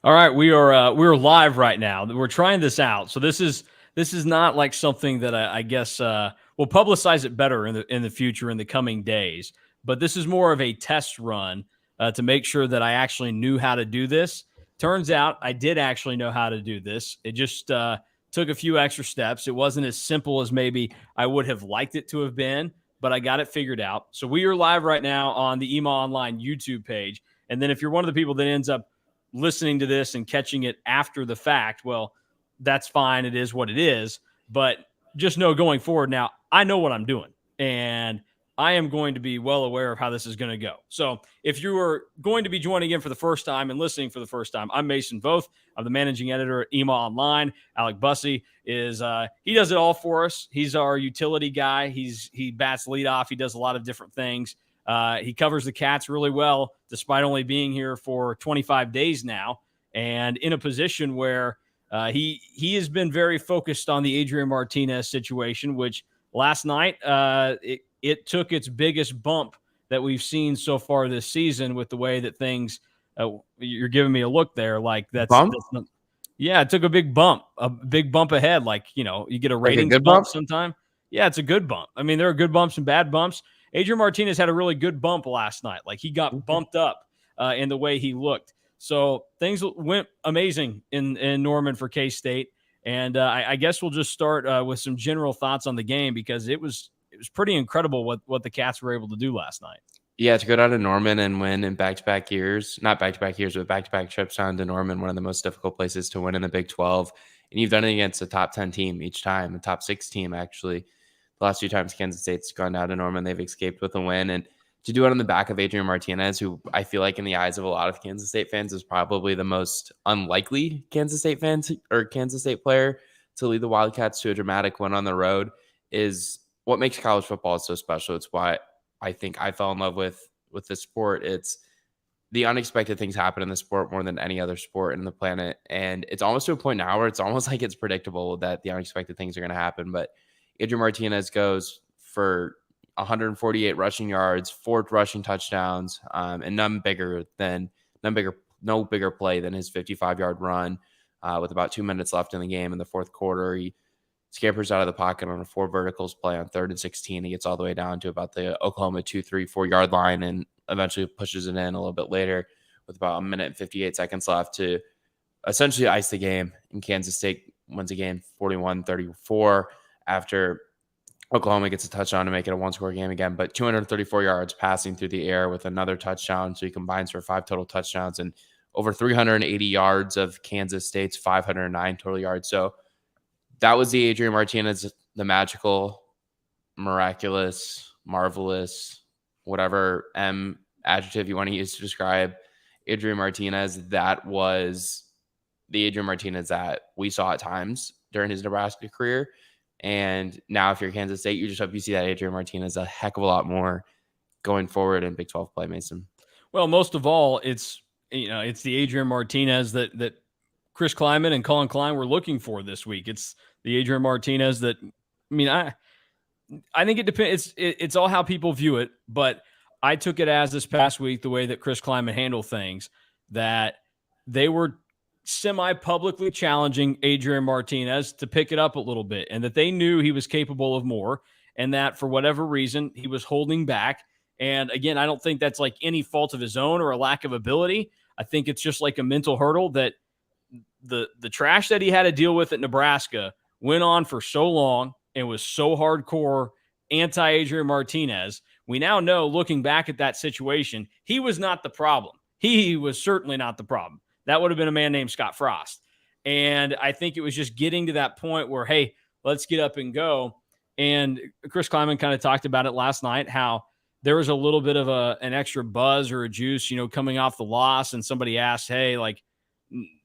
All right, we're live right now. We're trying this out. So this is not like something that I guess we'll publicize it better in the future in the coming days. But this is more of a test run to make sure that I actually knew how to do this. Turns out I did actually know how to do this. It just took a few extra steps. It wasn't as simple as maybe I would have liked it to have been, but I got it figured out. So we are live right now on the EMAW Online YouTube page. And then if you're one of the people that ends up listening to this and catching it after the fact, well, that's fine. It is what it is. But just know going forward now, I know what I'm doing. And I am going to be well aware of how this is going to go. So if you are going to be joining in for the first time and listening for the first time, I'm Mason Voth. I'm the managing editor at EMAW Online. Alec Bussey is he does it all for us. He's our utility guy. He bats leadoff. He does a lot of different things. He covers the Cats really well, despite only being here for 25 days now, and in a position where he has been very focused on the Adrian Martinez situation, which last night it took its biggest bump that we've seen so far this season with the way that things. You're giving me a look there, like that's not, yeah, it took a big bump ahead. Like, you get a Like a ratings good bump bump? sometime. Yeah, it's a good bump. I mean, there are good bumps and bad bumps. Adrian Martinez had a really good bump last night. Like, he got bumped up in the way he looked. So things went amazing in Norman for K-State. And I guess we'll just start with some general thoughts on the game, because it was pretty incredible what the Cats were able to do last night. Yeah, to go down to Norman and win in back-to-back years, not back-to-back years, but back-to-back trips down to Norman, one of the most difficult places to win in the Big 12. And you've done it against a top 10 team each time, a top 6 team, actually. The last few times Kansas State's gone down to Norman, they've escaped with a win. And to do it on the back of Adrian Martinez, who I feel like in the eyes of a lot of Kansas State fans is probably the most unlikely Kansas State fans or Kansas State player to lead the Wildcats to a dramatic win on the road, is what makes college football so special. It's why I think I fell in love with the sport. It's the unexpected things happen in the sport more than any other sport in the planet. And it's almost to a point now where it's almost like it's predictable that the unexpected things are going to happen. But Adrian Martinez goes for 148 rushing yards, 4 rushing touchdowns, and no bigger play than his 55-yard run with about 2 minutes left in the game in the fourth quarter. He scampers out of the pocket on a 4 verticals play on 3rd and 16. He gets all the way down to about the Oklahoma 4 yard line and eventually pushes it in a little bit later with about 1 minute and 58 seconds left to essentially ice the game. And Kansas State wins a game 41-34 after Oklahoma gets a touchdown to make it a 1-score game again. But 234 yards passing through the air with another touchdown. So he combines for 5 total touchdowns and over 380 yards of Kansas State's 509 total yards. So that was the Adrian Martinez, the magical, miraculous, marvelous, whatever adjective you want to use to describe Adrian Martinez. That was the Adrian Martinez that we saw at times during his Nebraska career. And now if you're Kansas State, you just hope you see that Adrian Martinez a heck of a lot more going forward in Big 12 play, Mason. Well, most of all, it's the Adrian Martinez that Chris Kleiman and Colin Klein were looking for this week. It's the Adrian Martinez that, I think it depends. It's all how people view it, but I took it as this past week, the way that Chris Kleiman handled things, that they were semi-publicly challenging Adrian Martinez to pick it up a little bit, and that they knew he was capable of more, and that for whatever reason, he was holding back. And again, I don't think that's like any fault of his own or a lack of ability. I think it's just like a mental hurdle that the trash that he had to deal with at Nebraska went on for so long and was so hardcore anti-Adrian Martinez. We now know, looking back at that situation, he was not the problem. He was certainly not the problem. That would have been a man named Scott Frost. And I think it was just getting to that point where, hey, let's get up and go. And Chris Kleiman kind of talked about it last night, how there was a little bit of an extra buzz or a juice, coming off the loss. And somebody asked, hey, like,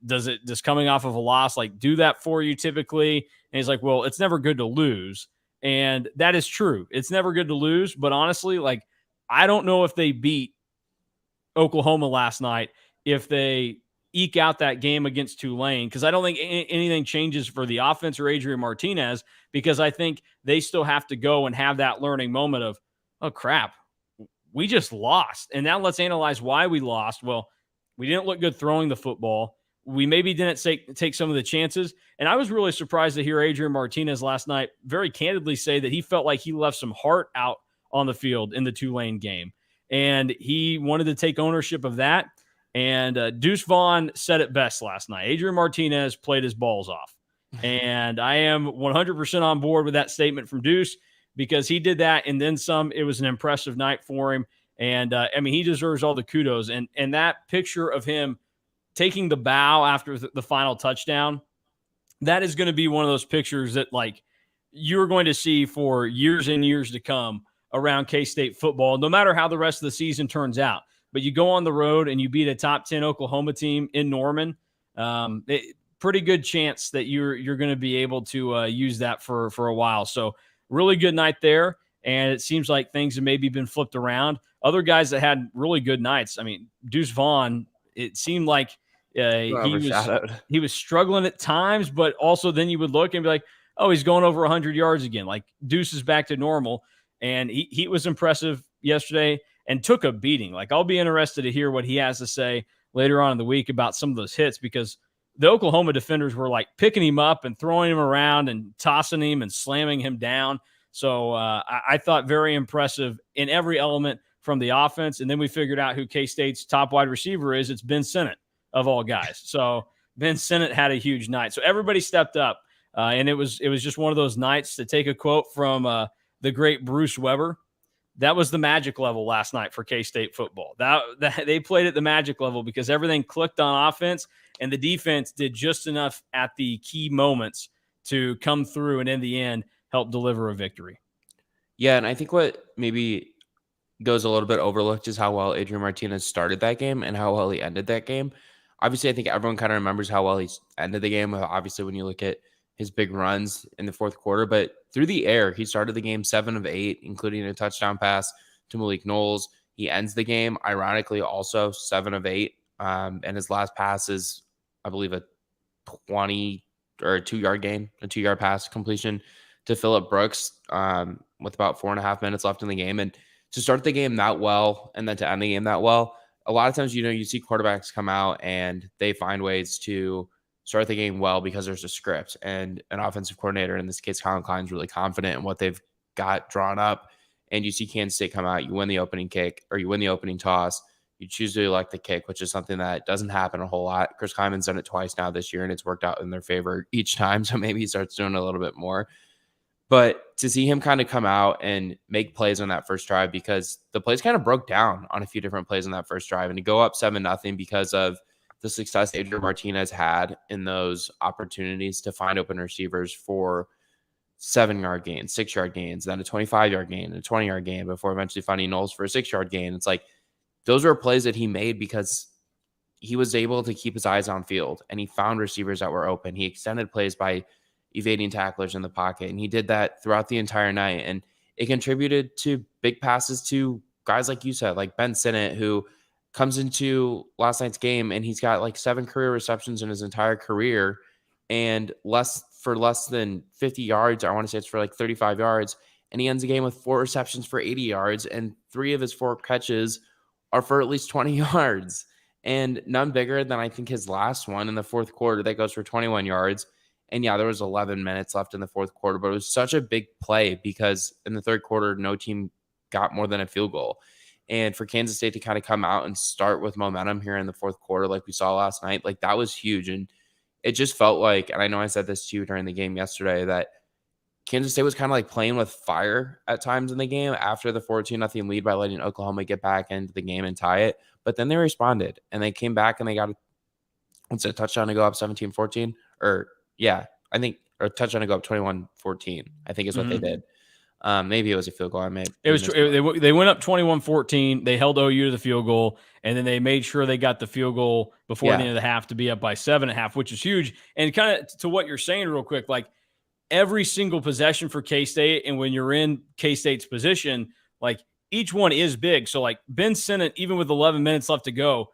does coming off of a loss like do that for you typically? And he's like, well, it's never good to lose. And that is true. It's never good to lose. But honestly, like, I don't know if they beat Oklahoma last night if they eke out that game against Tulane, because I don't think anything changes for the offense or Adrian Martinez, because I think they still have to go and have that learning moment of, oh, crap, we just lost. And now let's analyze why we lost. Well, we didn't look good throwing the football. we maybe didn't take some of the chances. And I was really surprised to hear Adrian Martinez last night very candidly say that he felt like he left some heart out on the field in the Tulane game. And he wanted to take ownership of that. And Deuce Vaughn said it best last night. Adrian Martinez played his balls off. And I am 100% on board with that statement from Deuce, because he did that and then some. It was an impressive night for him. And I mean, he deserves all the kudos. And that picture of him taking the bow after the final touchdown, that is going to be one of those pictures that like you're going to see for years and years to come around K-State football, no matter how the rest of the season turns out. But you go on the road and you beat a top 10 Oklahoma team in Norman. Pretty good chance that you're going to be able to use that for a while. So really good night there. And it seems like things have maybe been flipped around. Other guys that had really good nights. I mean, Deuce Vaughn, it seemed like he was struggling at times, but also then you would look and be like, oh, he's going over 100 yards again. Like Deuce is back to normal. And he was impressive yesterday and took a beating. Like I'll be interested to hear what he has to say later on in the week about some of those hits, because the Oklahoma defenders were like picking him up and throwing him around and tossing him and slamming him down. So I thought very impressive in every element from the offense. And then we figured out who K-State's top wide receiver is. It's Ben Sinnott, of all guys. So Ben Sinnott had a huge night. So everybody stepped up. And it was just one of those nights, to take a quote from the great Bruce Weber. That was the magic level last night for K-State football. That they played at the magic level because everything clicked on offense, and the defense did just enough at the key moments to come through and in the end help deliver a victory. Yeah, and I think what maybe goes a little bit overlooked is how well Adrian Martinez started that game and how well he ended that game. Obviously, I think everyone kind of remembers how well he ended the game. Obviously, when you look at his big runs in the fourth quarter, but through the air, he started the game 7 of 8, including a touchdown pass to Malik Knowles. He ends the game, ironically, also 7 of 8. And his last pass is, I believe, a 20 or a 2-yard gain, a 2-yard pass completion to Phillip Brooks with about 4.5 minutes left in the game. And to start the game that well and then to end the game that well, a lot of times, you see quarterbacks come out and they find ways to start the game well because there's a script, and an offensive coordinator, in this case, Colin Klein's really confident in what they've got drawn up. And you see Kansas State come out, you win the opening kick, or you win the opening toss, you choose to elect the kick, which is something that doesn't happen a whole lot. Chris Kleiman's done it twice now this year, and it's worked out in their favor each time. So maybe he starts doing a little bit more. But to see him kind of come out and make plays on that first drive, because the plays kind of broke down on a few different plays on that first drive, and to go up 7-0 because of the success Adrian Martinez had in those opportunities to find open receivers for 7-yard gains, 6-yard gains, then a 25-yard gain, and a 20-yard gain before eventually finding Knowles for a 6-yard gain. It's like those were plays that he made because he was able to keep his eyes on field, and he found receivers that were open. He extended plays by evading tacklers in the pocket, and he did that throughout the entire night. And it contributed to big passes to guys like you said, like Ben Sinnott, who comes into last night's game and he's got like 7 career receptions in his entire career, and less than 50 yards. I want to say it's for like 35 yards. And he ends the game with 4 receptions for 80 yards, and 3 of his 4 catches are for at least 20 yards, and none bigger than I think his last one in the fourth quarter that goes for 21 yards. And yeah, there was 11 minutes left in the fourth quarter, but it was such a big play because in the third quarter, no team got more than a field goal. And for Kansas State to kind of come out and start with momentum here in the fourth quarter, like we saw last night, like that was huge. And it just felt like, and I know I said this to you during the game yesterday, that Kansas State was kind of like playing with fire at times in the game after the 14-0 lead by letting Oklahoma get back into the game and tie it. But then they responded and they came back and they got a touchdown to go up 17-14, or yeah, I think, or a touchdown to go up 21-14, I think is what they did. Maybe it was a field goal. They went up 21-14. They held OU to the field goal, and then they made sure they got the field goal before the end of the half to be up by 7.5, which is huge. And kind of to what you're saying real quick, like every single possession for K-State, and when you're in K-State's position, like each one is big. So like Ben Sinnott, even with 11 minutes left to go,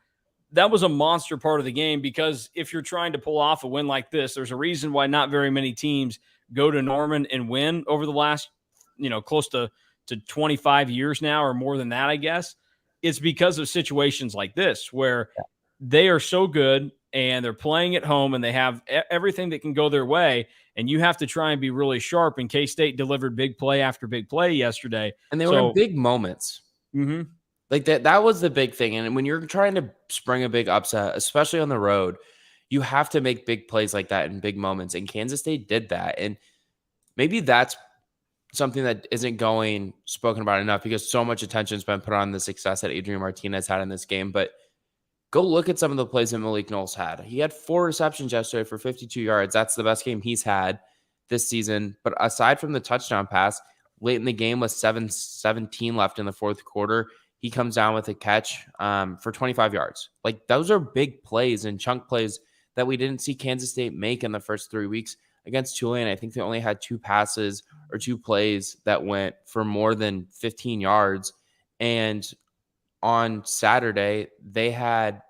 that was a monster part of the game, because if you're trying to pull off a win like this, there's a reason why not very many teams go to Norman and win over the last, close to 25 years now, or more than that, I guess. It's because of situations like this where they are so good and they're playing at home, and they have everything that can go their way. And you have to try and be really sharp. And K-State delivered big play after big play yesterday. And they were in So, big moments. Like that was the big thing. And when you're trying to spring a big upset, especially on the road, you have to make big plays like that in big moments. And Kansas State did that. And maybe that's something that isn't going spoken about enough because so much attention has been put on the success that Adrian Martinez had in this game. But go look at some of the plays that Malik Knowles had. He had 4 receptions yesterday for 52 yards. That's the best game he's had this season. But aside from the touchdown pass, late in the game with 7:17 left in the fourth quarter, he comes down with a catch for 25 yards. Like, those are big plays and chunk plays that we didn't see Kansas State make in the first 3 weeks against Tulane. I think they only had 2 passes or 2 plays that went for more than 15 yards. And on Saturday, they had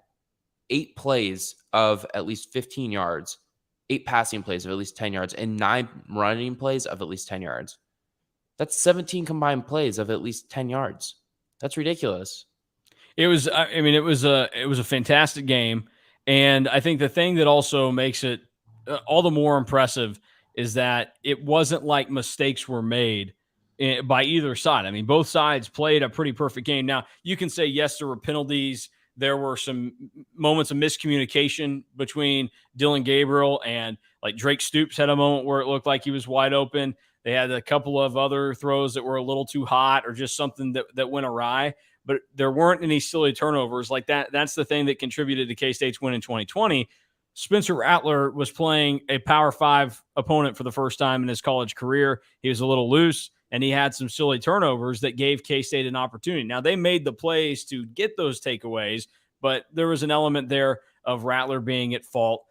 8 plays of at least 15 yards, 8 passing plays of at least 10 yards, and 9 running plays of at least 10 yards. That's 17 combined plays of at least 10 yards. That's ridiculous. It was, I mean, it was a fantastic game. And I think the thing that also makes it all the more impressive is that it wasn't like mistakes were made by either side. I mean, both sides played a pretty perfect game. Now, you can say, yes, there were penalties. There were some moments of miscommunication between Dylan Gabriel and, like, Drake Stoops had a moment where it looked like he was wide open. They had a couple of other throws that were a little too hot or just something that went awry. But there weren't any silly turnovers like that. That's the thing that contributed to K-State's win in 2020. Spencer Rattler was playing a Power 5 opponent for the first time in his college career. He was a little loose, and he had some silly turnovers that gave K-State an opportunity. Now, they made the plays to get those takeaways, but there was an element there of Rattler being at fault.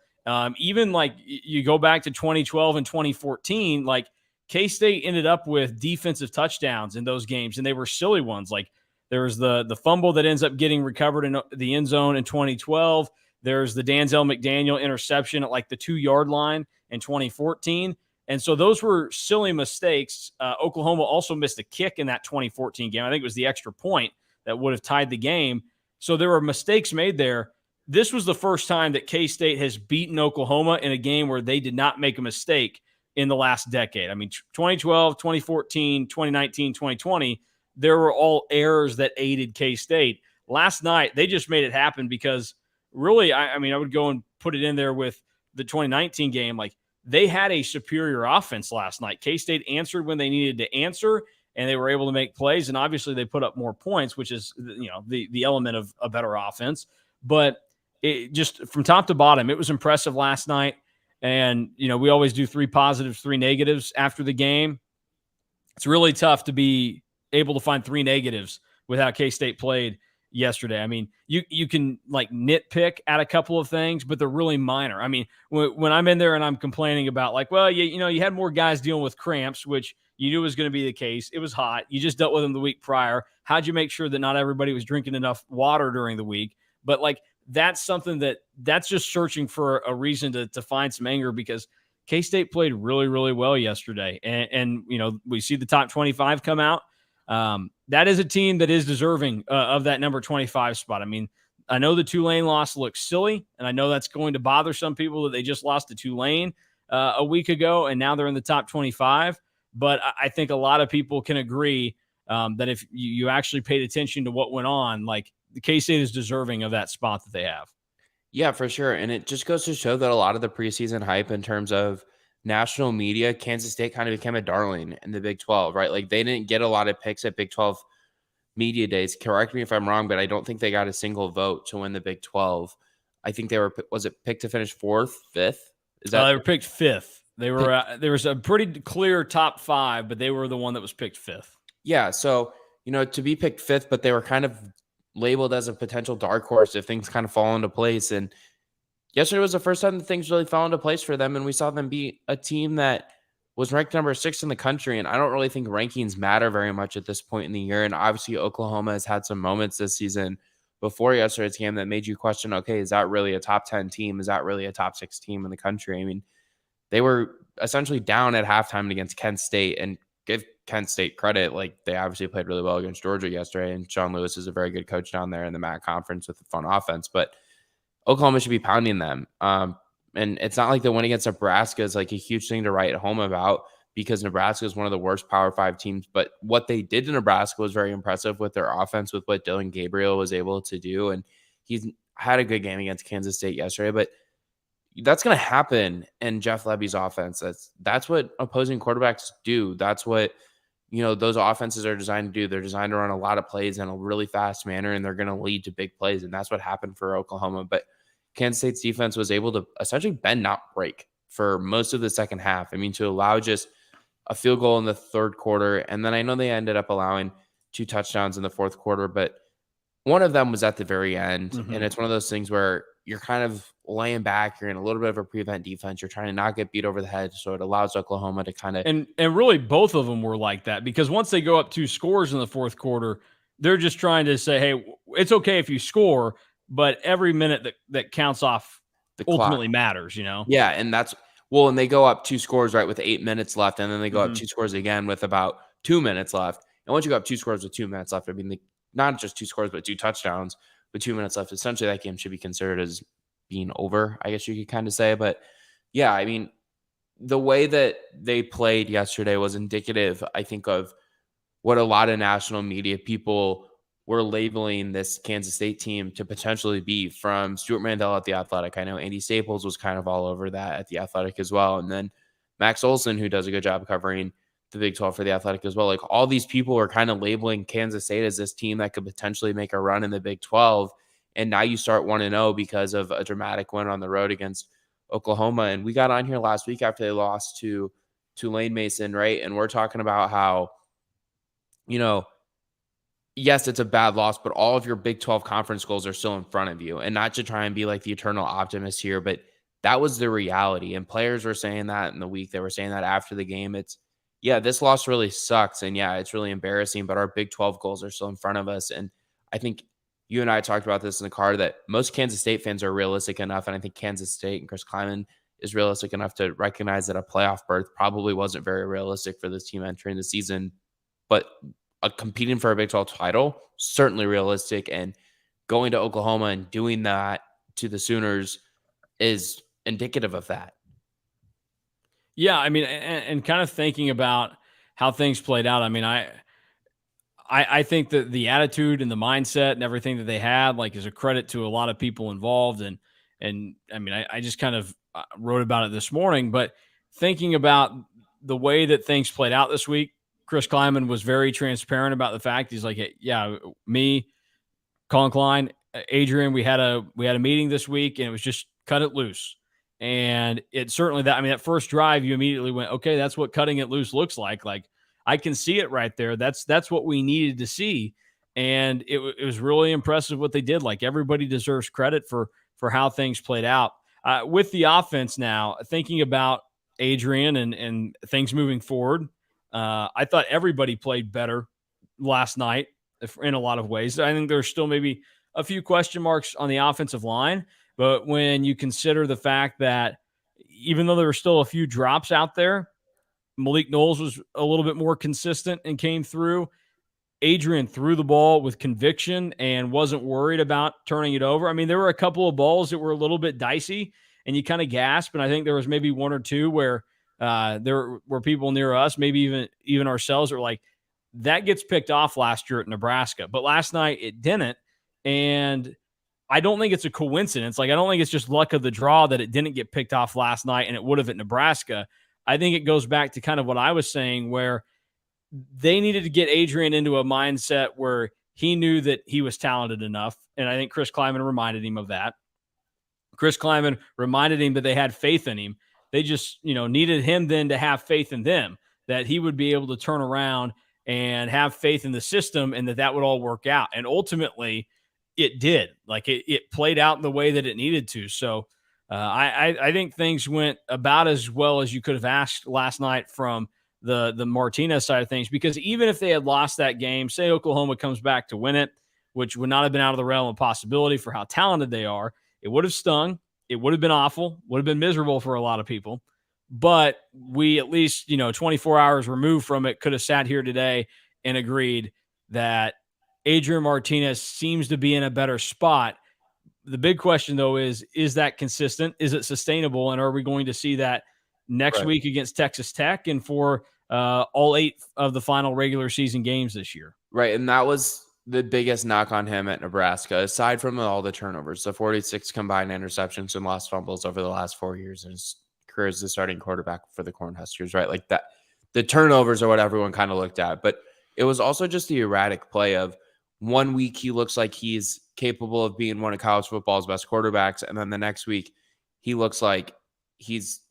Even like you go back to 2012 and 2014, like K-State ended up with defensive touchdowns in those games, and they were silly ones. Like there was the fumble that ends up getting recovered in the end zone in 2012. There's the Danzel McDaniel interception at like the 2-yard line in 2014. And so those were silly mistakes. Oklahoma also missed a kick in that 2014 game. I think it was the extra point that would have tied the game. So there were mistakes made there. This was the first time that K-State has beaten Oklahoma in a game where they did not make a mistake in the last decade. I mean, 2012, 2014, 2019, 2020, there were all errors that aided K-State. Last night, they just made it happen because really, I mean, I would go and put it in there with the 2019 game. Like, they had a superior offense last night. K-State answered when they needed to answer, and they were able to make plays. And obviously, they put up more points, which is, you know, the element of a better offense. But it just from top to bottom, it was impressive last night. And, you know, we always do 3 positives, 3 negatives after the game. It's really tough to be able to find 3 negatives with how K-State played yesterday. I mean, you can like nitpick at a couple of things, but they're really minor. I mean, when I'm in there and I'm complaining about like, well, you know, you had more guys dealing with cramps, which you knew was going to be the case. It was hot. You just dealt with them the week prior. How'd you make sure that not everybody was drinking enough water during the week? But like, that's something that's just searching for a reason to find some anger, because K-State played really, really well yesterday. And you know, we see the top 25 come out. That is a team that is deserving of that number 25 spot. I mean, I know the Tulane loss looks silly, and I know that's going to bother some people that they just lost to Tulane a week ago, and now they're in the top 25. But I think a lot of people can agree that if you actually paid attention to what went on, like, the K-State is deserving of that spot that they have. Yeah, for sure. And it just goes to show that a lot of the preseason hype in terms of national media, Kansas State kind of became a darling in the Big 12, right? Like, they didn't get a lot of picks at Big 12 media days. Correct me if I'm wrong, but I don't think they got a single vote to win the Big 12. I think they were, was it picked to finish 4th, 5th? Is that they were picked 5th. They were there was a pretty clear top 5, but they were the one that was picked 5th. Yeah, so, you know, to be picked 5th, but they were kind of labeled as a potential dark horse if things kind of fall into place. And yesterday was the first time that things really fell into place for them, and we saw them beat a team that was ranked number 6 in the country. And I don't really think rankings matter very much at this point in the year. And obviously, Oklahoma has had some moments this season before yesterday's game that made you question, okay, is that really a top 10 team? Is that really a top 6 team in the country? I mean, they were essentially down at halftime against Kent State, and give Kent State credit. Like, they obviously played really well against Georgia yesterday, and Sean Lewis is a very good coach down there in the MAC conference with a fun offense. But Oklahoma should be pounding them. And it's not like the win against Nebraska is like a huge thing to write home about, because Nebraska is one of the worst Power 5 teams. But what they did to Nebraska was very impressive with their offense, with what Dylan Gabriel was able to do. And he's had a good game against Kansas State yesterday. But that's going to happen in Jeff Lebby's offense. That's what opposing quarterbacks do. That's what, those offenses are designed to do. They're designed to run a lot of plays in a really fast manner, and they're going to lead to big plays. And that's what happened for Oklahoma. But Kansas State's defense was able to essentially bend, not break, for most of the second half. I mean, to allow just a field goal in the third quarter. And then I know they ended up allowing 2 touchdowns in the fourth quarter, but one of them was at the very end. Mm-hmm. And it's one of those things where you're kind of laying back. You're in a little bit of a prevent defense. You're trying to not get beat over the head. So it allows Oklahoma to kind of. And really, both of them were like that, because once they go up 2 scores in the fourth quarter, they're just trying to say, hey, it's okay if you score, but every minute that counts off The ultimately clock matters, Yeah. And and they go up 2 scores, right, with 8 minutes left. And then they go mm-hmm. up 2 scores again with about 2 minutes left. And once you go up 2 scores with 2 minutes left, I mean, not just 2 scores, but 2 touchdowns with 2 minutes left, essentially that game should be considered as being over, I guess you could kind of say. But yeah, I mean, the way that they played yesterday was indicative, I think, of what a lot of national media people were labeling this Kansas State team to potentially be, from Stuart Mandel at The Athletic. I know Andy Staples was kind of all over that at The Athletic as well. And then Max Olson, who does a good job covering the Big 12 for The Athletic as well. Like, all these people are kind of labeling Kansas State as this team that could potentially make a run in the Big 12. And now you start 1-0 because of a dramatic win on the road against Oklahoma. And we got on here last week after they lost to Tulane, Mason, right? And we're talking about how, yes, it's a bad loss, but all of your Big 12 conference goals are still in front of you. And not to try and be like the eternal optimist here, but that was the reality. And players were saying that in the week. They were saying that after the game. This loss really sucks. And yeah, it's really embarrassing, but our Big 12 goals are still in front of us. And I think you and I talked about this in the car, that most Kansas State fans are realistic enough. And I think Kansas State and Chris Kleiman is realistic enough to recognize that a playoff berth probably wasn't very realistic for this team entering the season. But competing for a Big 12 title, certainly realistic. And going to Oklahoma and doing that to the Sooners is indicative of that. Yeah, I mean, and kind of thinking about how things played out, I mean, I think that the attitude and the mindset and everything that they had, like, is a credit to a lot of people involved. And I mean, I just kind of wrote about it this morning, but thinking about the way that things played out this week, Chris Kleiman was very transparent about the fact. He's like, hey, yeah, me, Colin Klein, Adrian, we had a meeting this week, and it was just cut it loose. And it certainly, that first drive, you immediately went, okay, that's what cutting it loose looks like. Like, I can see it right there. That's what we needed to see. And it was really impressive what they did. Like, everybody deserves credit for how things played out. With the offense now, thinking about Adrian and things moving forward, I thought everybody played better last night in a lot of ways. I think there's still maybe a few question marks on the offensive line, but when you consider the fact that even though there were still a few drops out there, Malik Knowles was a little bit more consistent and came through. Adrian threw the ball with conviction and wasn't worried about turning it over. I mean, there were a couple of balls that were a little bit dicey and you kind of gasp. And I think there was maybe one or two where there were people near us, maybe even ourselves, are like, that gets picked off last year at Nebraska. But last night it didn't. And I don't think it's a coincidence. Like, I don't think it's just luck of the draw that it didn't get picked off last night and it would have at Nebraska. I think it goes back to kind of what I was saying, where they needed to get Adrian into a mindset where he knew that he was talented enough. And I think Chris Kleiman reminded him of that. Chris Kleiman reminded him that they had faith in him. They just, needed him then to have faith in them, that he would be able to turn around and have faith in the system and that would all work out. And ultimately it did. Like, it played out in the way that it needed to. So I think things went about as well as you could have asked last night from the Martinez side of things, because even if they had lost that game, say Oklahoma comes back to win it, which would not have been out of the realm of possibility for how talented they are, it would have stung. It would have been awful, would have been miserable for a lot of people. But we, at least, 24 hours removed from it, could have sat here today and agreed that Adrian Martinez seems to be in a better spot. the big question, though, is that consistent? Is it sustainable? And are we going to see that next Right. week against Texas Tech and for all 8 of the final regular season games this year? Right. And that was the biggest knock on him at Nebraska, aside from all the turnovers, the 46 combined interceptions and lost fumbles over the last 4 years in his career as the starting quarterback for the Cornhuskers, right? Like that, the turnovers are what everyone kind of looked at. But it was also just the erratic play of 1 week he looks like he's capable of being one of college football's best quarterbacks. And then the next week he looks like he's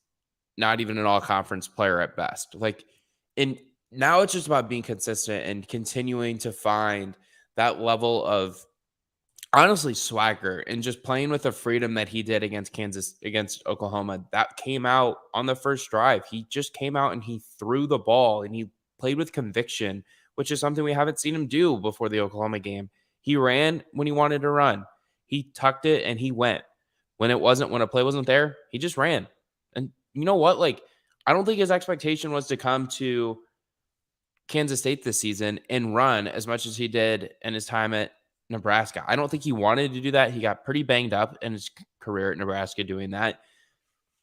not even an all-conference player at best. Like, and now it's just about being consistent and continuing to find that level of honestly swagger and just playing with the freedom that he did against Oklahoma. That came out on the first drive. He just came out and he threw the ball and he played with conviction, which is something we haven't seen him do before the Oklahoma game. He ran when he wanted to run. He tucked it and he went. When a play wasn't there, he just ran. And you know what? Like, I don't think his expectation was to come to Kansas State this season and run as much as he did in his time at Nebraska. I don't think he wanted to do that. He got pretty banged up in his career at Nebraska doing that,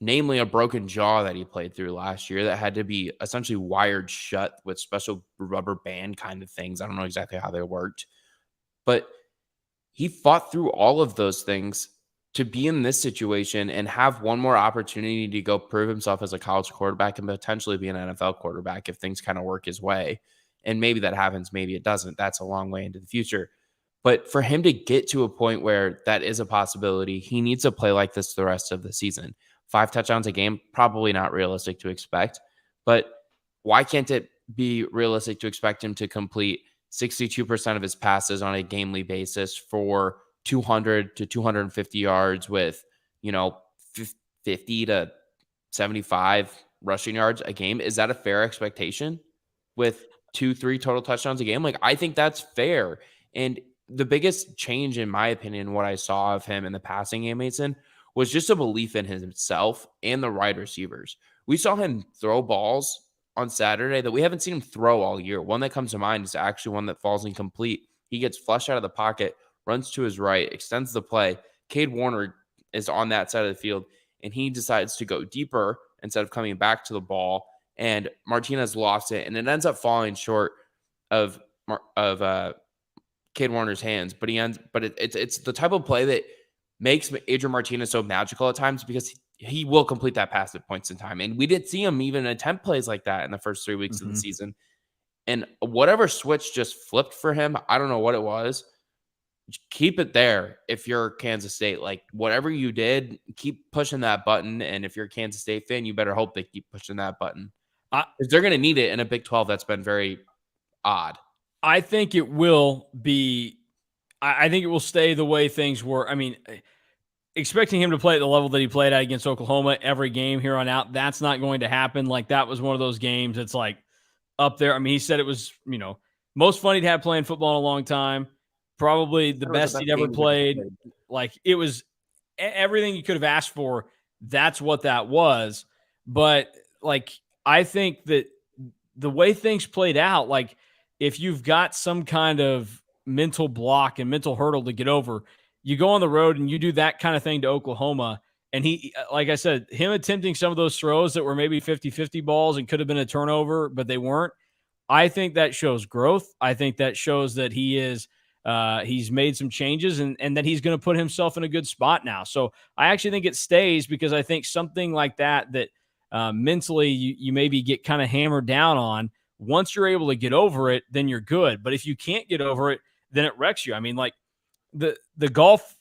namely a broken jaw that he played through last year that had to be essentially wired shut with special rubber band kind of things. I don't know exactly how they worked, but he fought through all of those things to be in this situation and have one more opportunity to go prove himself as a college quarterback and potentially be an NFL quarterback if things kind of work his way. And maybe that happens, maybe it doesn't. That's a long way into the future. But for him to get to a point where that is a possibility, he needs to play like this the rest of the season. 5 touchdowns a game, probably not realistic to expect. But why can't it be realistic to expect him to complete 62% of his passes on a gamely basis for 200 to 250 yards with, 50 to 75 rushing yards a game? Is that a fair expectation with 2-3 total touchdowns a game? Like, I think that's fair. And the biggest change, in my opinion, what I saw of him in the passing game, Mason, was just a belief in himself and the wide receivers. We saw him throw balls on Saturday that we haven't seen him throw all year. One that comes to mind is actually one that falls incomplete. He gets flushed out of the pocket, runs to his right, extends the play. Cade Warner is on that side of the field, and he decides to go deeper instead of coming back to the ball. And Martinez lost it, and it ends up falling short of Cade Warner's hands. But it's the type of play that makes Adrian Martinez so magical at times because he will complete that pass at points in time. And we didn't see him even attempt plays like that in the first 3 weeks of the season. And whatever switch just flipped for him, I don't know what it was. Keep it there if you're Kansas State. Like, whatever you did, keep pushing that button. And if you're a Kansas State fan, you better hope they keep pushing that button. Because they're going to need it in a Big 12 that's been very odd. I think it will be – I think it will stay the way things were. I mean, expecting him to play at the level that he played at against Oklahoma every game here on out, that's not going to happen. Like, that was one of those games that's like up there. I mean, he said it was, most fun he'd had playing football in a long time. Probably the best he'd ever played. Like, it was everything you could have asked for. That's what that was. But, like, I think that the way things played out, like, if you've got some kind of mental block and mental hurdle to get over, you go on the road and you do that kind of thing to Oklahoma. And he, like I said, him attempting some of those throws that were maybe 50-50 balls and could have been a turnover, but they weren't. I think that shows growth. I think that shows that he is he's made some changes and that he's going to put himself in a good spot now. So I actually think it stays because I think something like that mentally you maybe get kind of hammered down on. Once you're able to get over it, then you're good. But if you can't get over it, then it wrecks you. I mean, like the golf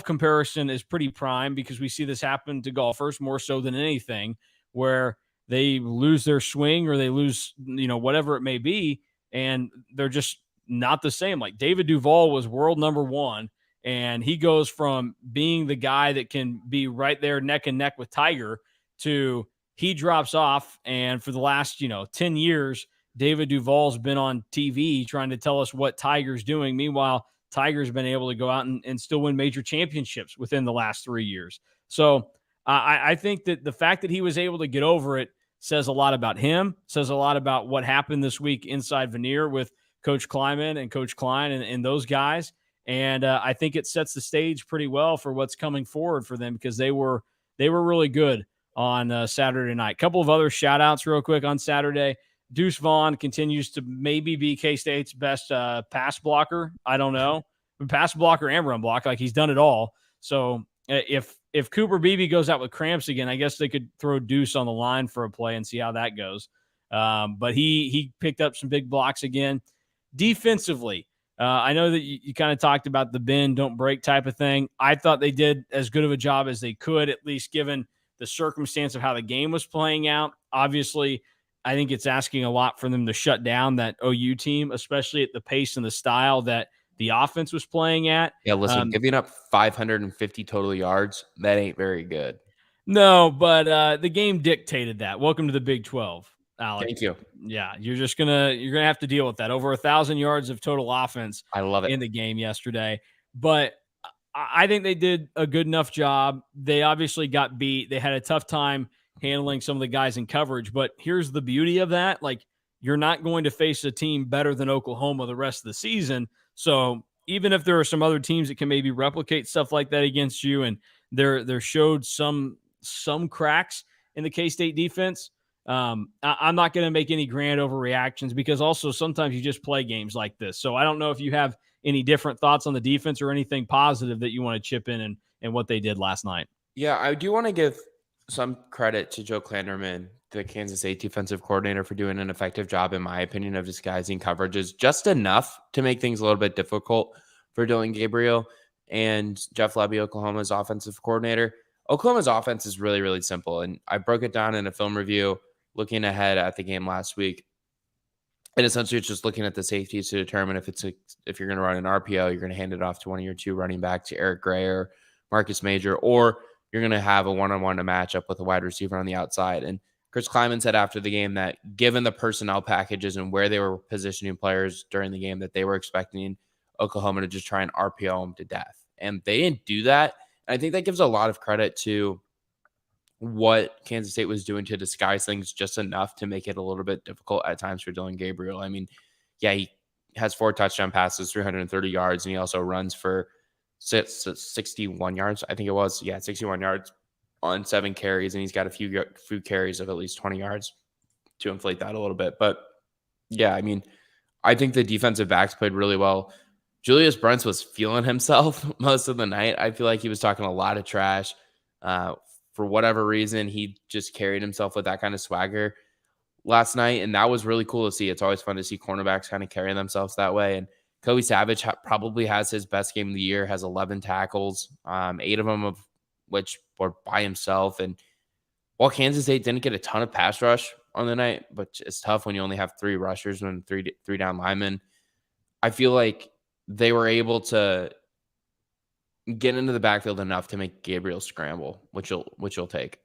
comparison is pretty prime because we see this happen to golfers more so than anything, where they lose their swing or they lose, whatever it may be, and they're just not the same. Like David Duval was world number 1, and he goes from being the guy that can be right there neck and neck with Tiger to he drops off. And for the last, 10 years, David Duval's been on TV trying to tell us what Tiger's doing. Meanwhile, Tiger's been able to go out and still win major championships within the last 3 years. So I think that the fact that he was able to get over it says a lot about him, says a lot about what happened this week inside Veneer with Coach Kleiman and Coach Klein and those guys. And I think it sets the stage pretty well for what's coming forward for them, because they were really good on Saturday night. Couple of other shout outs real quick on Saturday. Deuce Vaughn continues to maybe be K-State's best pass blocker. I don't know. Pass blocker and run block. Like, he's done it all. So if Cooper Beebe goes out with cramps again, I guess they could throw Deuce on the line for a play and see how that goes. But he picked up some big blocks again. Defensively, I know that you kind of talked about the bend, don't break type of thing. I thought they did as good of a job as they could, at least given the circumstance of how the game was playing out. Obviously, I think it's asking a lot for them to shut down that OU team, especially at the pace and the style that the offense was playing at. Yeah, listen, giving up 550 total yards, that ain't very good. No, but the game dictated that. Welcome to the Big 12, Alec. Thank you. Yeah, you're gonna have to deal with that. Over 1,000 yards of total offense I love it in the game yesterday. But I think they did a good enough job. They obviously got beat. They had a tough time handling some of the guys in coverage. But here's the beauty of that: like, you're not going to face a team better than Oklahoma the rest of the season. So even if there are some other teams that can maybe replicate stuff like that against you, and there showed some cracks in the K-State defense, I'm not going to make any grand overreactions, because also sometimes you just play games like this. So I don't know if you have any different thoughts on the defense or anything positive that you want to chip in and what they did last night. Yeah, I do want to give some credit to Joe Klanderman, the Kansas State defensive coordinator, for doing an effective job, in my opinion, of disguising coverages just enough to make things a little bit difficult for Dylan Gabriel and Jeff Lebby, Oklahoma's offensive coordinator. Oklahoma's offense is really, really simple, and I broke it down in a film review looking ahead at the game last week. And essentially, it's just looking at the safeties to determine if you're going to run an RPO, you're going to hand it off to one of your two running backs, Eric Gray or Marcus Major, or you're going to have a one-on-one to match up with a wide receiver on the outside. And Chris Kleiman said after the game that given the personnel packages and where they were positioning players during the game, that they were expecting Oklahoma to just try and RPO them to death. And they didn't do that. And I think that gives a lot of credit to what Kansas State was doing to disguise things just enough to make it a little bit difficult at times for Dylan Gabriel. I mean, yeah, he has 4 touchdown passes, 330 yards, and he also runs for 61 yards. I think it was. Yeah, 61 yards on 7 carries, and he's got a few carries of at least 20 yards to inflate that a little bit. But yeah, I mean, I think the defensive backs played really well. Julius Brents was feeling himself most of the night. I feel like he was talking a lot of trash. For whatever reason, he just carried himself with that kind of swagger last night, and that was really cool to see. It's always fun to see cornerbacks kind of carry themselves that way. And Kobe Savage probably has his best game of the year, has 11 tackles, 8 of them of which were by himself. And while Kansas State didn't get a ton of pass rush on the night, but it's tough when you only have 3 rushers and three down linemen, I feel like they were able to get into the backfield enough to make Gabriel scramble, which you'll take.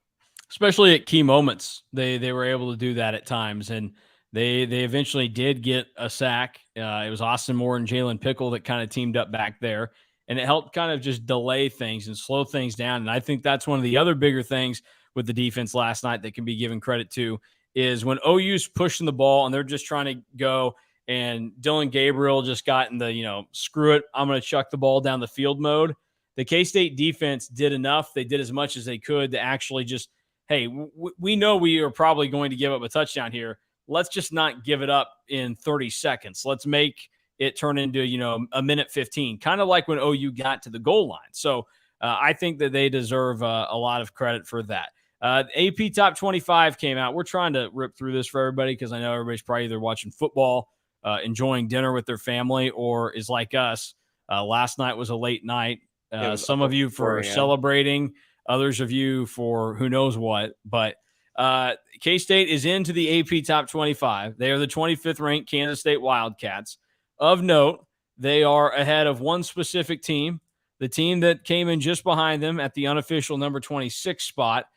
Especially at key moments, they were able to do that at times, and they eventually did get a sack. It was Austin Moore and Jalen Pickle that kind of teamed up back there, and it helped kind of just delay things and slow things down. And I think that's one of the other bigger things with the defense last night that can be given credit to, is when OU's pushing the ball and they're just trying to go, and Dylan Gabriel just got in the, screw it, I'm going to chuck the ball down the field mode. The K-State defense did enough. They did as much as they could to actually just, hey, we know we are probably going to give up a touchdown here. Let's just not give it up in 30 seconds. Let's make it turn into, a minute 15, kind of like when OU got to the goal line. So I think that they deserve a lot of credit for that. AP Top 25 came out. We're trying to rip through this for everybody because I know everybody's probably either watching football, enjoying dinner with their family, or is like us. Last night was a late night. Some of you for celebrating, others of you for who knows what. But K-State is into the AP Top 25. They are the 25th ranked Kansas State Wildcats. Of note, they are ahead of one specific team, the team that came in just behind them at the unofficial number 26 spot,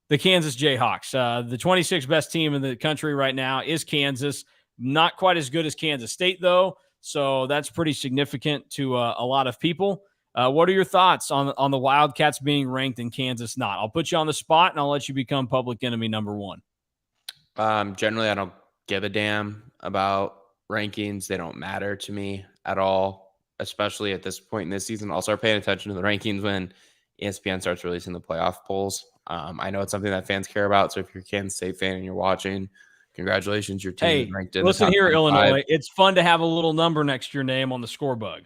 the Kansas Jayhawks. The 26th best team in the country right now is Kansas. Not quite as good as Kansas State, though. So that's pretty significant to a lot of people. What are your thoughts on the Wildcats being ranked in Kansas not? I'll put you on the spot, and I'll let you become public enemy number 1. Generally, I don't give a damn about rankings. They don't matter to me at all. especially at this point in this season, I'll start paying attention to the rankings when ESPN starts releasing the playoff polls. I know it's something that fans care about. So if you're a Kansas State fan and you're watching, congratulations, your team is Hey, ranked in the listen top here, 25. Illinois. It's fun to have a little number next to your name on the score bug.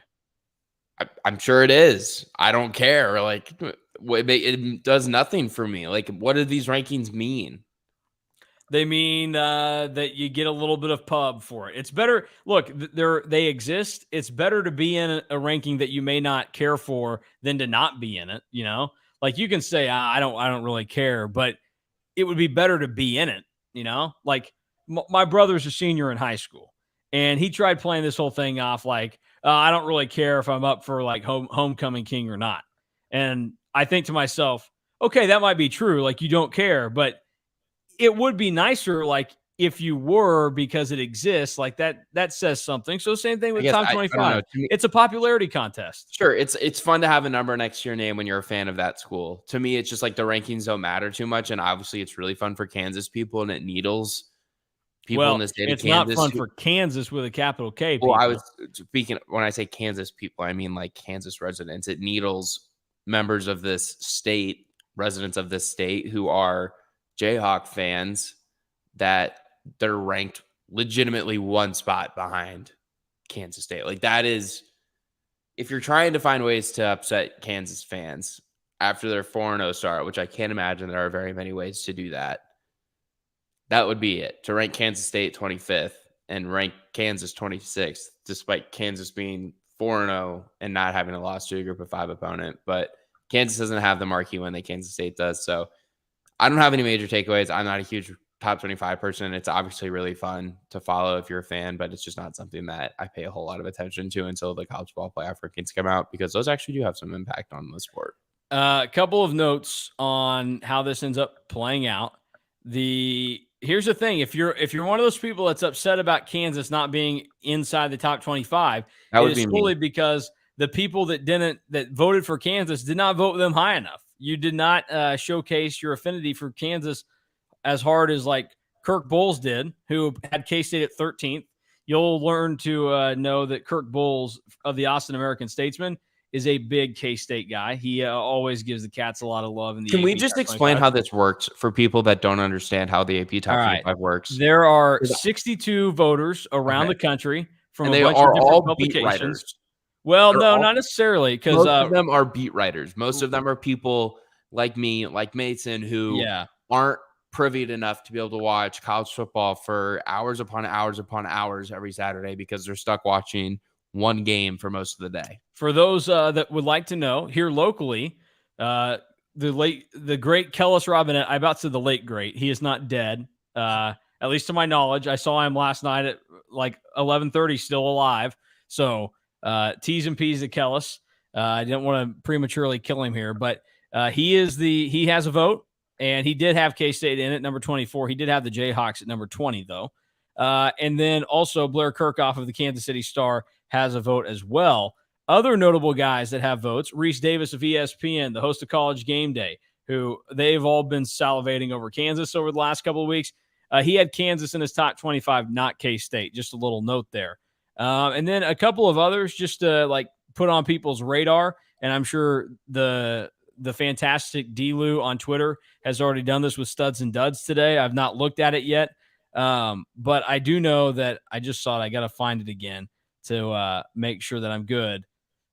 I'm sure it is. I don't care. Like, it does nothing for me. Like, what do these rankings mean? They mean that you get a little bit of pub for it. It's better. Look, they exist. It's better to be in a ranking that you may not care for than to not be in it. You know, like you can say I don't really care, but it would be better to be in it. You know, like my brother's a senior in high school, and he tried playing this whole thing off like I don't really care if I'm up for like homecoming king or not. And I think to myself, okay, that might be true. Like you don't care, but it would be nicer, like if you were, because it exists, like that says something. So same thing with top 25. It's a popularity contest. Sure, it's fun to have a number next to your name when you're a fan of that school. To me, it's just like the rankings don't matter too much, and obviously, it's really fun for Kansas people, and it needles people in the state of Kansas. It's not fun for Kansas with a capital K. People. Well, I was speaking when I say Kansas people, I mean like Kansas residents. It needles members of this state, residents of this state who are Jayhawk fans that they're ranked legitimately one spot behind Kansas State. Like that is, if you're trying to find ways to upset Kansas fans after their 4-0 start, which I can't imagine there are very many ways to do that, that would be it. To rank Kansas State 25th and rank Kansas 26th, despite Kansas being 4-0 and not having a loss to a group of 5 opponent. But Kansas doesn't have the marquee win that Kansas State does. So I don't have any major takeaways. I'm not a huge top 25 person. It's obviously really fun to follow if you're a fan, but it's just not something that I pay a whole lot of attention to until the college ball playoff rankings come out, because those actually do have some impact on the sport. A couple of notes on how this ends up playing out. Here's the thing: if you're one of those people that's upset about Kansas not being inside the top 25, it is solely because the people that voted for Kansas did not vote them high enough. You did not showcase your affinity for Kansas as hard as like Kirk Bohls did, who had K-State at 13th. You'll learn to know that Kirk Bohls of the Austin American Statesman is a big K-State guy. He always gives the Cats a lot of love. Can we just explain how this works for people that don't understand how the AP Top 25 works? There are 62 voters around the country from a bunch of different publications. Well, no, not necessarily, because most of them are beat writers. Most of them are people like me, like Mason, who aren't privy enough to be able to watch college football for hours upon hours upon hours every Saturday because they're stuck watching one game for most of the day. For those that would like to know, here locally, the great Kellis Robinette, I about said the late great. He is not dead, at least to my knowledge. I saw him last night at like 11:30, still alive. So T's and P's to Kellis. I didn't want to prematurely kill him here, but he has a vote, and he did have K-State in at number 24. He did have the Jayhawks at number 20, though. And then also Blair Kirkhoff of the Kansas City Star has a vote as well. Other notable guys that have votes: Reese Davis of ESPN, the host of College Game Day, who they've all been salivating over Kansas over the last couple of weeks. He had Kansas in his top 25, not K-State. Just a little note there. And then a couple of others just to like put on people's radar. And I'm sure the fantastic D-Lou on Twitter has already done this with Studs and Duds today. I've not looked at it yet. But I do know that I just saw it. I got to find it again to make sure that I'm good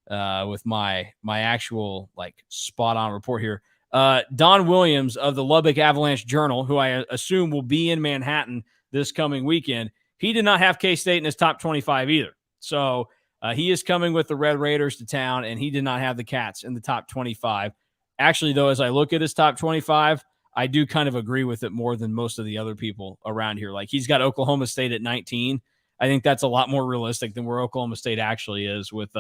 with my actual like spot on report here. Don Williams of the Lubbock Avalanche Journal, who I assume will be in Manhattan this coming weekend, he did not have K-State in his top 25 either. So he is coming with the Red Raiders to town, and he did not have the Cats in the top 25. Actually, though, as I look at his top 25, I do kind of agree with it more than most of the other people around here. Like he's got Oklahoma State at 19. I think that's a lot more realistic than where Oklahoma State actually is with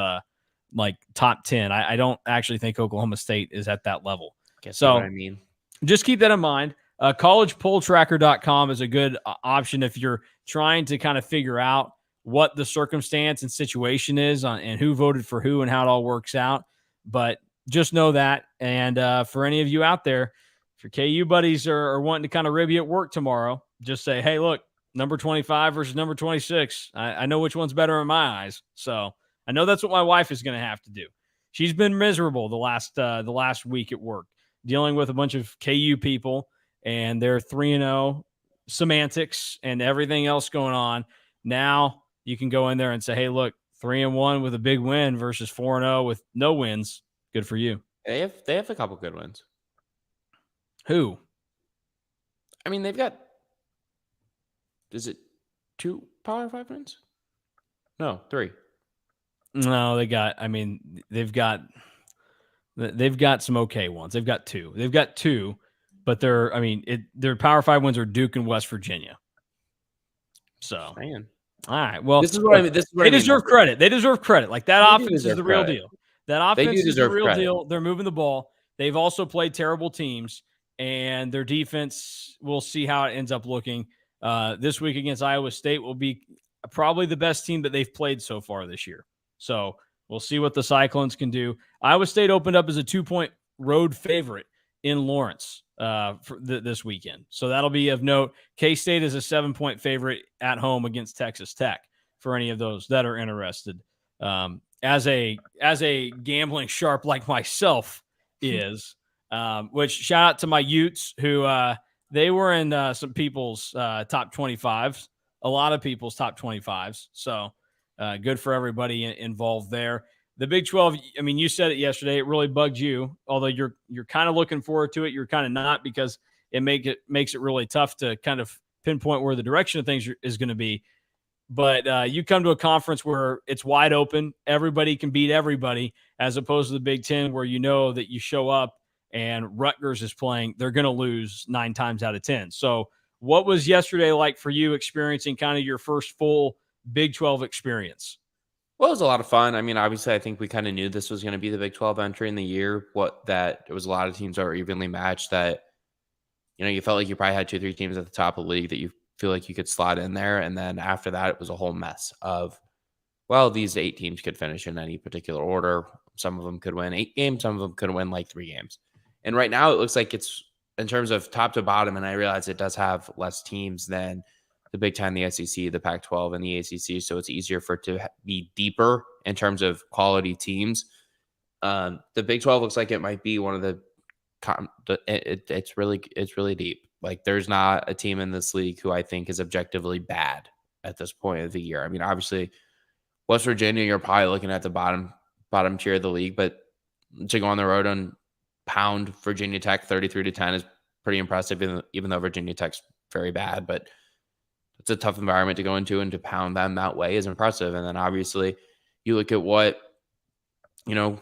like top 10. I don't actually think Oklahoma State is at that level. So I mean, just keep that in mind. Collegepolltracker.com is a good option if you're trying to kind of figure out what the circumstance and situation is and who voted for who and how it all works out. But just know that. And for any of you out there, if your KU buddies are wanting to kind of rib you at work tomorrow, just say, hey, look, number 25 versus number 26. I know which one's better in my eyes. So I know that's what my wife is going to have to do. She's been miserable the last week at work, dealing with a bunch of KU people and their 3-0 semantics and everything else going on. Now you can go in there and say, hey, look, 3-1 with a big win versus 4-0 with no wins. Good for you. They have a couple good wins. Who? I mean, they've got, is it 2 Power 5 wins? No, 3. No, they've got some okay ones. They've got 2. But their Power 5 wins are Duke and West Virginia. So, Man. All right. Well, this is what I mean. They deserve credit. They deserve credit. Like that offense is the real deal. That offense is the real deal. They're moving the ball. They've also played terrible teams, and their defense, we'll see how it ends up looking. This week against Iowa State will be probably the best team that they've played so far this year. So we'll see what the Cyclones can do. Iowa State opened up as a 2-point road favorite in Lawrence for this weekend. So that'll be of note. K-State is a 7-point favorite at home against Texas Tech for any of those that are interested. As a gambling sharp like myself is, which shout out to my Utes who they were in some people's top 25s, a lot of people's top 25s. So good for everybody involved there. The Big 12, I mean, you said it yesterday. It really bugged you, although you're kind of looking forward to it. You're kind of not because it makes it really tough to kind of pinpoint where the direction of things is going to be. But you come to a conference where it's wide open. Everybody can beat everybody, as opposed to the Big Ten where you know that you show up and Rutgers is playing, they're going to lose 9 times out of 10. So what was yesterday like for you experiencing kind of your first full Big 12 experience? Well, it was a lot of fun. I mean, obviously, I think we kind of knew this was going to be the Big 12 entry in the year. There was a lot of teams that were evenly matched that, you felt like you probably had 2-3 teams at the top of the league that you feel like you could slot in there. And then after that, it was a whole mess of, well, these 8 teams could finish in any particular order. Some of them could win 8 games. Some of them could win like 3 games. And right now it looks like it's in terms of top to bottom. And I realize it does have less teams than the Big Ten, the SEC, the Pac-12, and the ACC. So it's easier for it to be deeper in terms of quality teams. The Big 12 looks like it might be one of it's really deep. Like there's not a team in this league who I think is objectively bad at this point of the year. I mean, obviously West Virginia, you're probably looking at the bottom tier of the league, but to go on the road and pound Virginia Tech 33-10 is pretty impressive, even though Virginia Tech's very bad, but it's a tough environment to go into, and to pound them that way is impressive. And then obviously you look at what,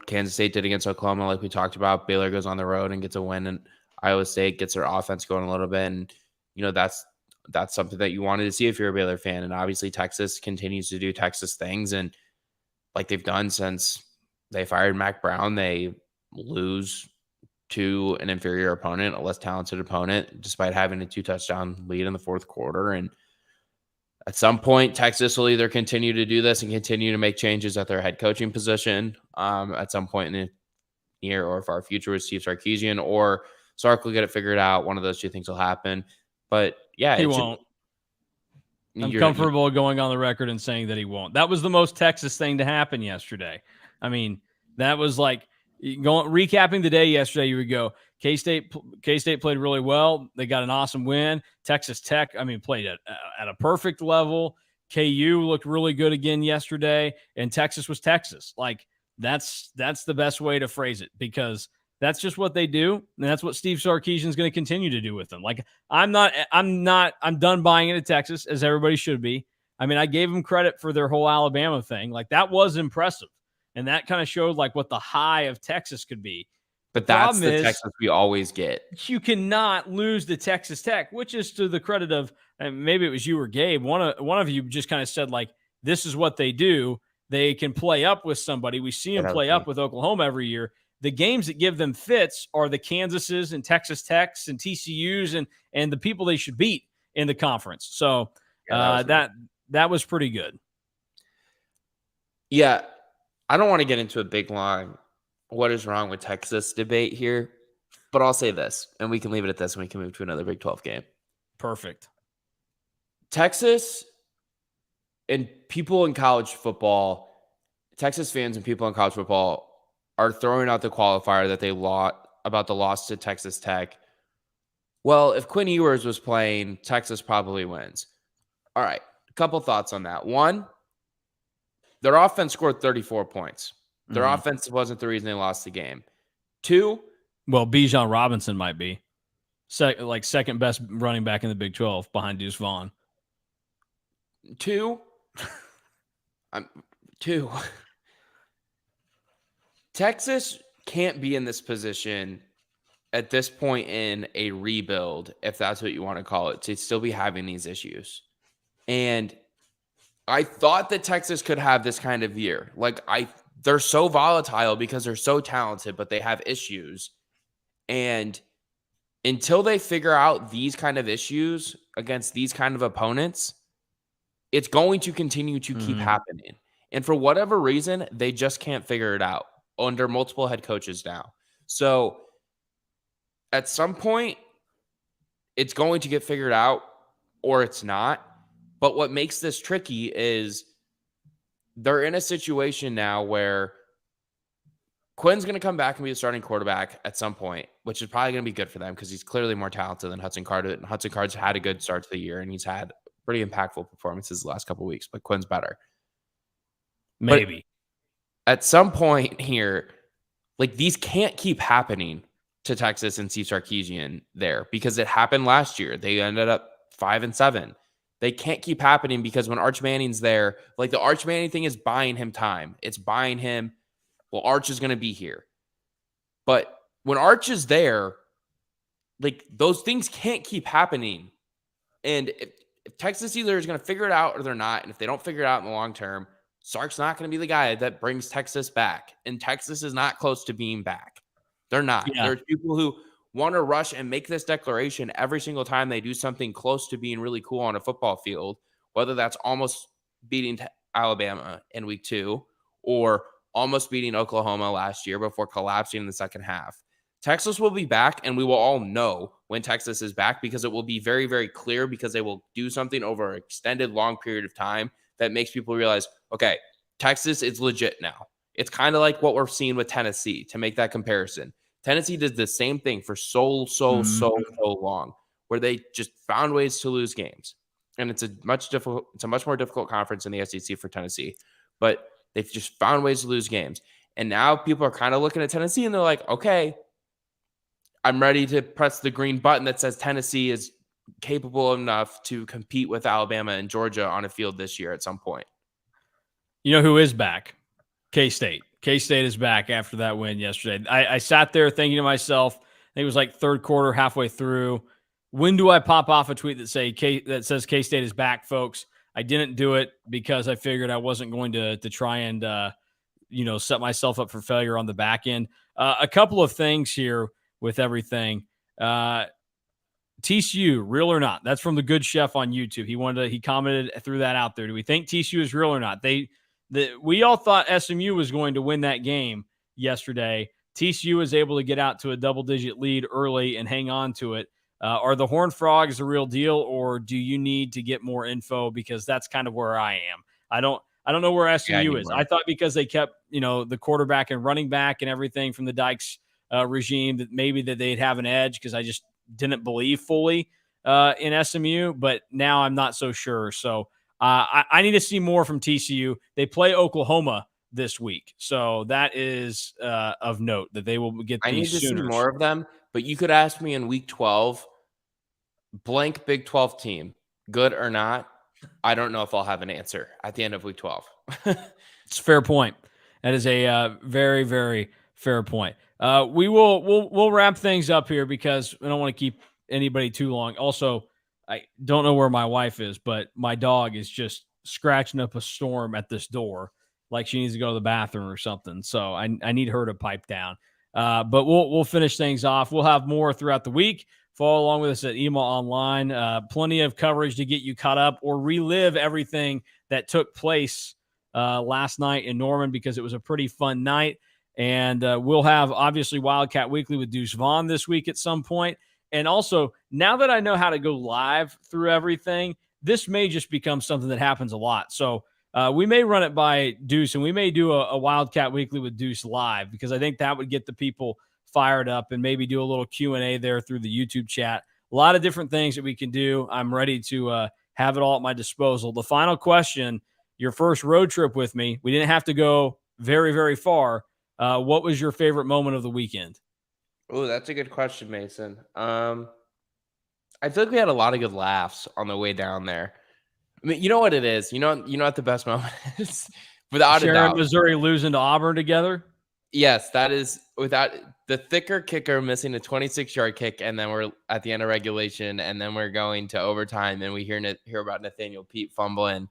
Kansas State did against Oklahoma, like we talked about. Baylor goes on the road and gets a win, and Iowa State gets their offense going a little bit. And, that's something that you wanted to see if you're a Baylor fan. And obviously Texas continues to do Texas things. And like they've done since they fired Mac Brown, they lose to an inferior opponent, a less talented opponent, despite having a 2-touchdown lead in the fourth quarter. And at some point, Texas will either continue to do this and continue to make changes at their head coaching position at some point in the near or far future with Steve Sarkisian, or Sark will get it figured out. One of those 2 things will happen. But yeah, he won't. I'm comfortable going on the record and saying that he won't. That was the most Texas thing to happen yesterday. I mean, that was like recapping the day yesterday. You would go, K-State played really well. They got an awesome win. Texas Tech, played at a perfect level. KU looked really good again yesterday, and Texas was Texas. Like that's the best way to phrase it, because that's just what they do, and that's what Steve Sarkisian is going to continue to do with them. Like I'm done buying into Texas, as everybody should be. I mean, I gave them credit for their whole Alabama thing. Like that was impressive, and that kind of showed like what the high of Texas could be. But that's the Texas we always get. You cannot lose to Texas Tech, which is to the credit of, and maybe it was you or Gabe. One of you just kind of said like, this is what they do. They can play up with somebody. We see them play up with Oklahoma every year. The games that give them fits are the Kansases and Texas Techs and TCUs and the people they should beat in the conference. So that was pretty good. Yeah, I don't want to get into a big long what is wrong with Texas debate here, but I'll say this, and we can leave it at this, and we can move to another Big 12 game. Perfect. Texas and people in college football Texas fans and people in college football are throwing out the qualifier that they lost about the loss to Texas Tech. Well, if Quinn Ewers was playing, Texas probably wins. All right, a couple thoughts on that. One, their offense scored 34 points. Their offense wasn't the reason they lost the game. Two, well, Bijan Robinson might be second best running back in the Big 12 behind Deuce Vaughn. Two, Texas can't be in this position at this point in a rebuild, if that's what you want to call it, to still be having these issues. And I thought that Texas could have this kind of year. They're so volatile because they're so talented, but they have issues. And until they figure out these kind of issues against these kind of opponents, it's going to continue to keep happening. And for whatever reason, they just can't figure it out under multiple head coaches now. So at some point, it's going to get figured out or it's not. But what makes this tricky is they're in a situation now where Quinn's going to come back and be a starting quarterback at some point, which is probably going to be good for them because he's clearly more talented than Hudson Card. And Hudson Card's had a good start to the year, and he's had pretty impactful performances the last couple of weeks, but Quinn's better. Maybe. But at some point here, these can't keep happening to Texas and Steve Sarkisian there because it happened last year. They ended up 5-7. They can't keep happening because when Arch Manning's there, the Arch Manning thing is buying him time. It's buying him, well, Arch is going to be here. But when Arch is there, those things can't keep happening. And if Texas either is going to figure it out or they're not, and if they don't figure it out in the long term, Sark's not going to be the guy that brings Texas back. And Texas is not close to being back. They're not. Yeah. There's people who want to rush and make this declaration every single time they do something close to being really cool on a football field, whether that's almost beating Alabama in week 2 or almost beating Oklahoma last year before collapsing in the second half. Texas will be back, and we will all know when Texas is back because it will be very, very clear because they will do something over an extended long period of time that makes people realize, okay, Texas is legit now. It's kind of like what we're seeing with Tennessee, to make that comparison. Tennessee did the same thing for so long, where they just found ways to lose games. And it's a much more difficult conference in the SEC for Tennessee, but they've just found ways to lose games. And now people are kind of looking at Tennessee and they're like, okay, I'm ready to press the green button that says Tennessee is capable enough to compete with Alabama and Georgia on a field this year at some point. You know who is back? K-State. K-State is back after that win yesterday. I sat there thinking to myself, I think it was third quarter, halfway through, when do I pop off a tweet that says K-State is back, folks? I didn't do it because I figured I wasn't going to try and set myself up for failure on the back end. A couple of things here with everything. TCU, real or not? That's from the Good Chef on YouTube. He commented, threw that out there. Do we think TCU is real or not? We all thought SMU was going to win that game yesterday. TCU was able to get out to a double-digit lead early and hang on to it. Are the Horned Frogs the real deal, or do you need to get more info? Because that's kind of where I am. I don't know where SMU is. I thought because they kept the quarterback and running back and everything from the Dykes regime that maybe that they'd have an edge, because I just didn't believe fully in SMU. But now I'm not so sure. So I need to see more from TCU. They play Oklahoma this week, so that is of note that they will get these. I need to see more of them, but you could ask me in week 12, blank Big 12 team, good or not. I don't know if I'll have an answer at the end of week 12. It's a fair point. That is a very, very fair point. We'll wrap things up here because I don't want to keep anybody too long. Also, I don't know where my wife is, but my dog is just scratching up a storm at this door, like she needs to go to the bathroom or something. So I need her to pipe down. But we'll finish things off. We'll have more throughout the week. Follow along with us at EMAW Online. Plenty of coverage to get you caught up or relive everything that took place last night in Norman, because it was a pretty fun night. And we'll have, obviously, Wildcat Weekly with Deuce Vaughn this week at some point. And also, now that I know how to go live through everything, this may just become something that happens a lot. So we may run it by Deuce, and we may do a Wildcat Weekly with Deuce live, because I think that would get the people fired up, and maybe do a little Q&A there through the YouTube chat. A lot of different things that we can do. I'm ready to have it all at my disposal. The final question, your first road trip with me, we didn't have to go very, very far. What was your favorite moment of the weekend? Oh, that's a good question, Mason. I feel like we had a lot of good laughs on the way down there. I mean, you know what it is? You know what the best moment is? Without a Sharon, doubt. Missouri losing to Auburn together? Yes, that is without the thicker kicker missing a 26-yard kick, and then we're at the end of regulation, and then we're going to overtime, and we hear about Nathaniel Pete fumbling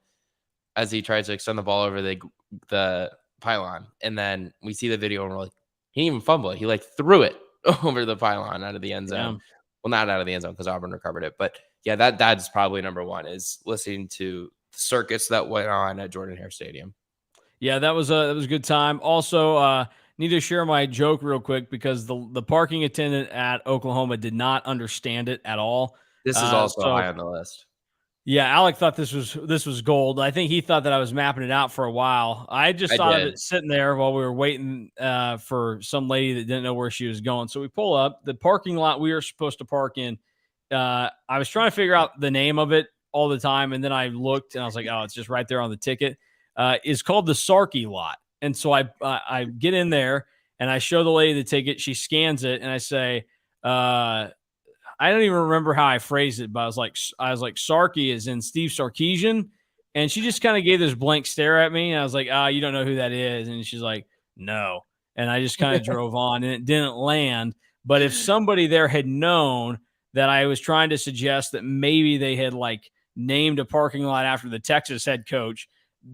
as he tries to extend the ball over the pylon, and then we see the video, and we're like, he didn't even fumble it. He like threw it over the pylon out of the end zone. Yeah. Well, not out of the end zone because Auburn recovered it, but yeah, that's probably number one, is listening to the circus that went on at Jordan-Hare Stadium. Yeah, that was a good time. Also, need to share my joke real quick, because the parking attendant at Oklahoma did not understand it at all. This is also high on the list. Yeah, Alec thought this was gold. I think he thought that I was mapping it out for a while. I thought of it sitting there while we were waiting for some lady that didn't know where she was going. So we pull up the parking lot we were supposed to park in. I was trying to figure out the name of it all the time, and then I looked and I was like, oh, it's just right there on the ticket. It's called the Sarkey lot. And so I get in there and I show the lady the ticket. She scans it, and I say, I don't even remember how I phrased it, but I was like, Sarkey is in Steve Sarkisian. And she just kind of gave this blank stare at me. And I was like, you don't know who that is. And she's like, no. And I just kind of drove on, and it didn't land. But if somebody there had known that I was trying to suggest that maybe they had like named a parking lot after the Texas head coach,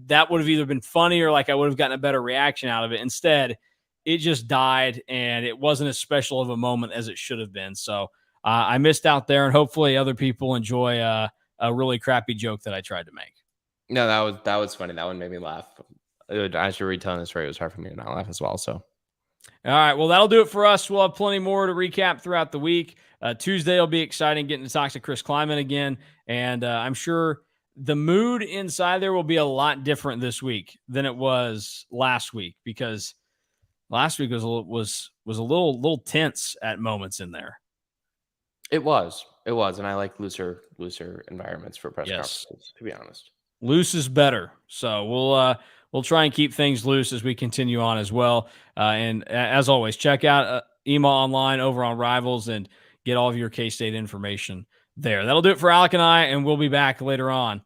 that would have either been funny, or like I would have gotten a better reaction out of it. Instead, it just died, and it wasn't as special of a moment as it should have been. So I missed out there, and hopefully other people enjoy a really crappy joke that I tried to make. No, that was funny. That one made me laugh. As you're retelling this story, it was hard for me to not laugh as well. So, all right, well, that'll do it for us. We'll have plenty more to recap throughout the week. Tuesday will be exciting, getting to talk to Chris Kleiman again, and I'm sure the mood inside there will be a lot different this week than it was last week, because last week was a little tense at moments in there. It was, and I like looser environments for press conferences, to be honest. Loose is better. So we'll try and keep things loose as we continue on as well. And as always, check out EMAW online over on Rivals and get all of your K-State information there. That'll do it for Alec and I, and we'll be back later on